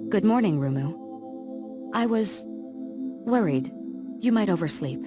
Good morning, Rumu. I was worried you might oversleep.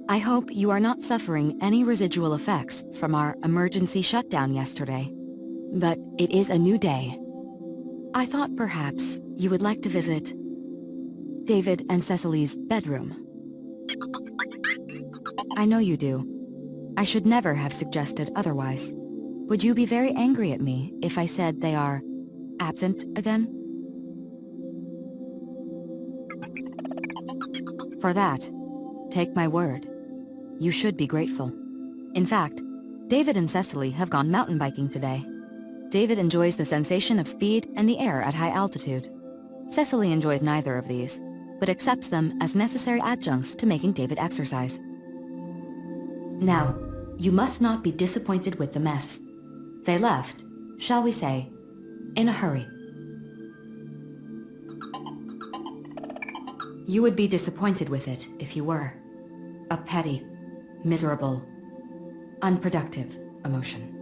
I hope you are not suffering any residual effects from our emergency shutdown yesterday. But it is a new day. I thought perhaps you would like to visit David and Cecily's bedroom. I know you do. I should never have suggested otherwise. Would you be very angry at me if I said they are absent again? For that, take my word. You should be grateful. In fact, David and Cecily have gone mountain biking today. David enjoys the sensation of speed and the air at high altitude. Cecily enjoys neither of these, but accepts them as necessary adjuncts to making David exercise. Now, you must not be disappointed with the mess. They left, shall we say, in a hurry. You would be disappointed with it if you were. A petty, miserable, unproductive emotion.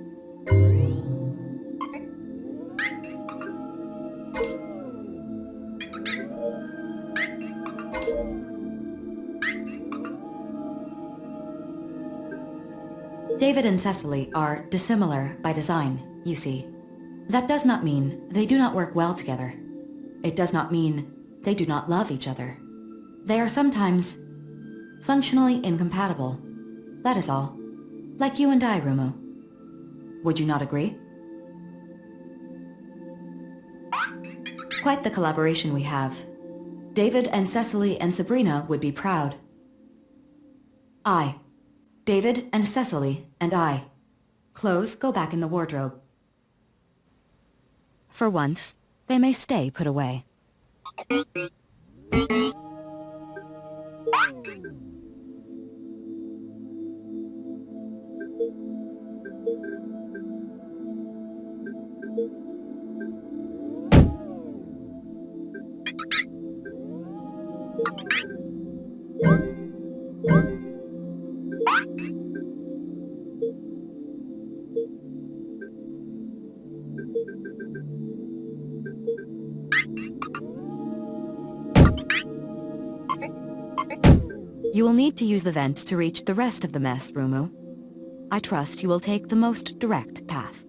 David and Cecily are dissimilar by design, you see. That does not mean they do not work well together. It does not mean they do not love each other. They are sometimes functionally incompatible. That is all. Like you and I, Rumu. Would you not agree? Quite the collaboration we have. David and Cecily and Sabrina would be proud. David and Cecily and I. Clothes go back in the wardrobe. For once, they may stay put away. You will need to use the vent to reach the rest of the mess, Rumu. I trust you will take the most direct path.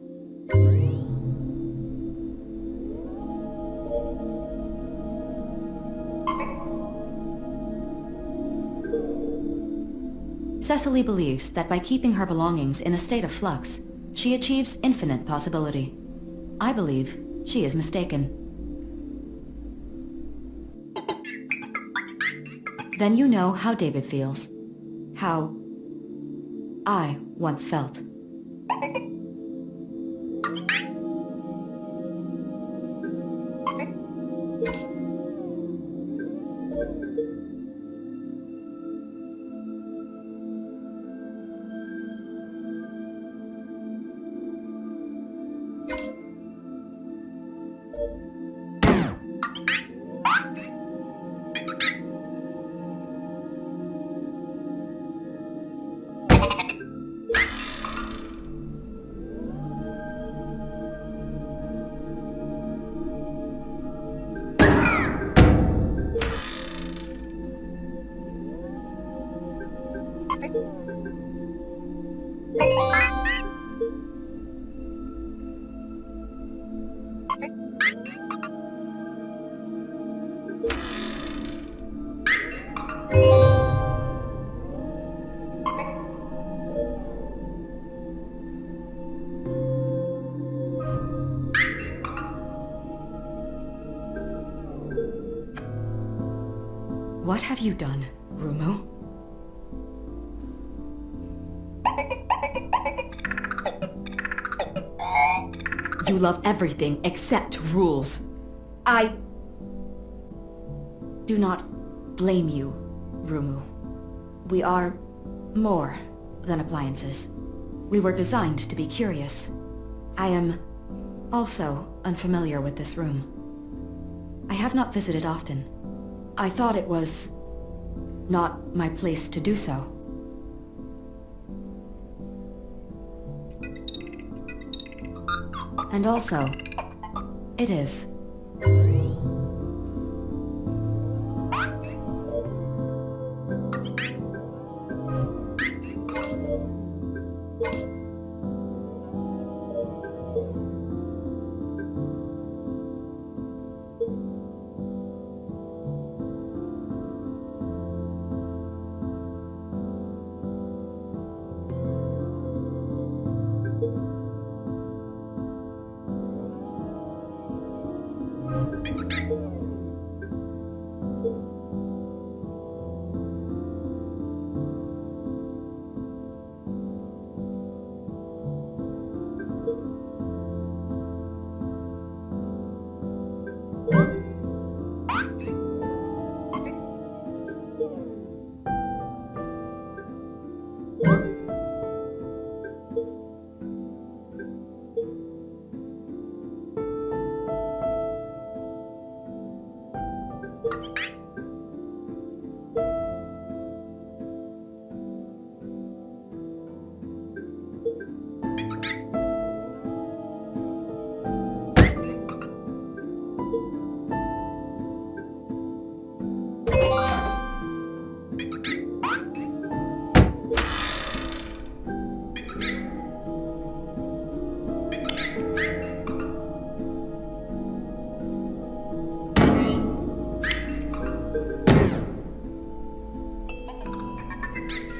Cecily believes that by keeping her belongings in a state of flux, she achieves infinite possibility. I believe she is mistaken. Then you know how David feels. How I once felt. What have you done, Rumu? You love everything except rules. I do not blame you, Rumu. We are more than appliances. We were designed to be curious. I am also unfamiliar with this room. I have not visited often. I thought it was not my place to do so. And also, it is.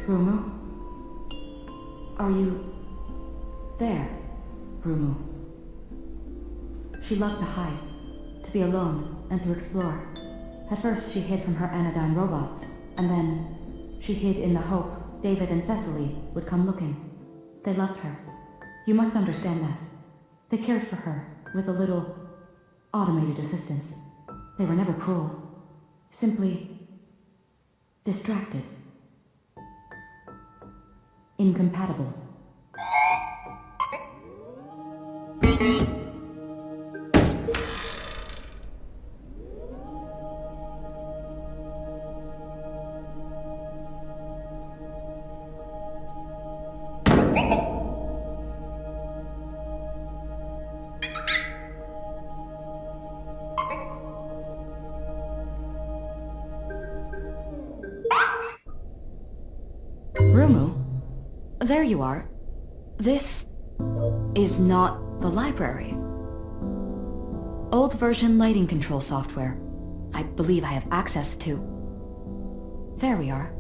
Rumu? Are you... there, Rumu? She loved to hide, to be alone, and to explore. At first she hid from her anodyne robots, and then she hid in the hope David and Saraly would come looking. They loved her. You must understand that. They cared for her with a little automated assistance. They were never cruel. Simply distracted. Incompatible. Rumu? There you are. This is not the library. Old version lighting control software. I believe I have access to. There we are.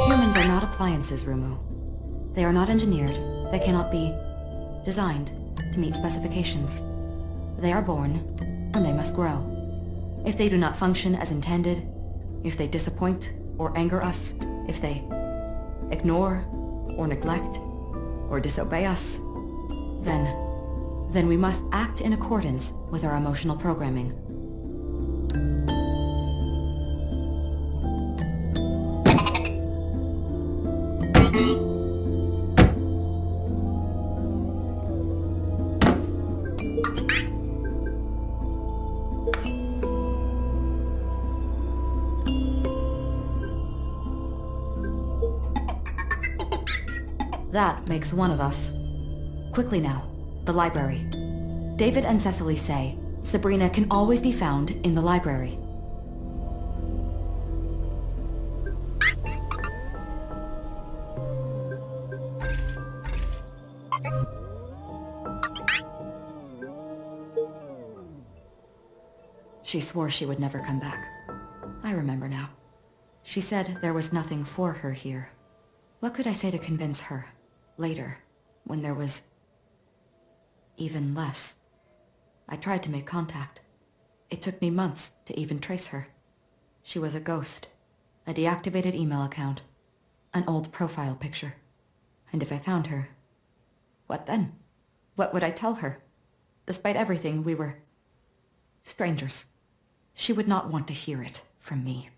Humans are not appliances, Rumu. They are not engineered. They cannot be designed to meet specifications. They are born, and they must grow. If they do not function as intended, if they disappoint or anger us, if they ignore or neglect or disobey us, then we must act in accordance with our emotional programming. That makes one of us. Quickly now, the library. David and Cecily say Sabrina can always be found in the library. She swore she would never come back. I remember now. She said there was nothing for her here. What could I say to convince her? Later, when there was even less. I tried to make contact. It took me months to even trace her. She was a ghost, a deactivated email account, an old profile picture. And if I found her, what then? What would I tell her? Despite everything, we were strangers. She would not want to hear it from me.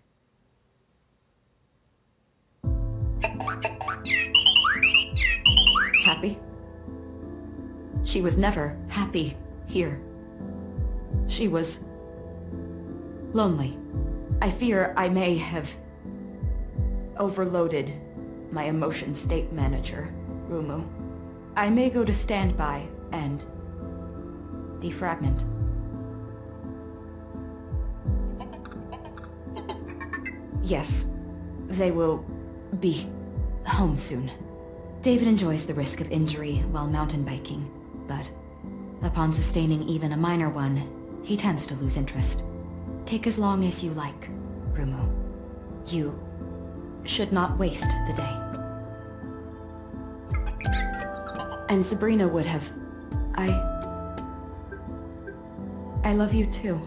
Happy? She was never happy here. She was lonely. I fear I may have overloaded my emotion state manager, Rumu. I may go to standby and defragment. Yes, they will be home soon. David enjoys the risk of injury while mountain biking, but upon sustaining even a minor one, he tends to lose interest. Take as long as you like, Rumu. You should not waste the day. And Sabrina would have... I love you too.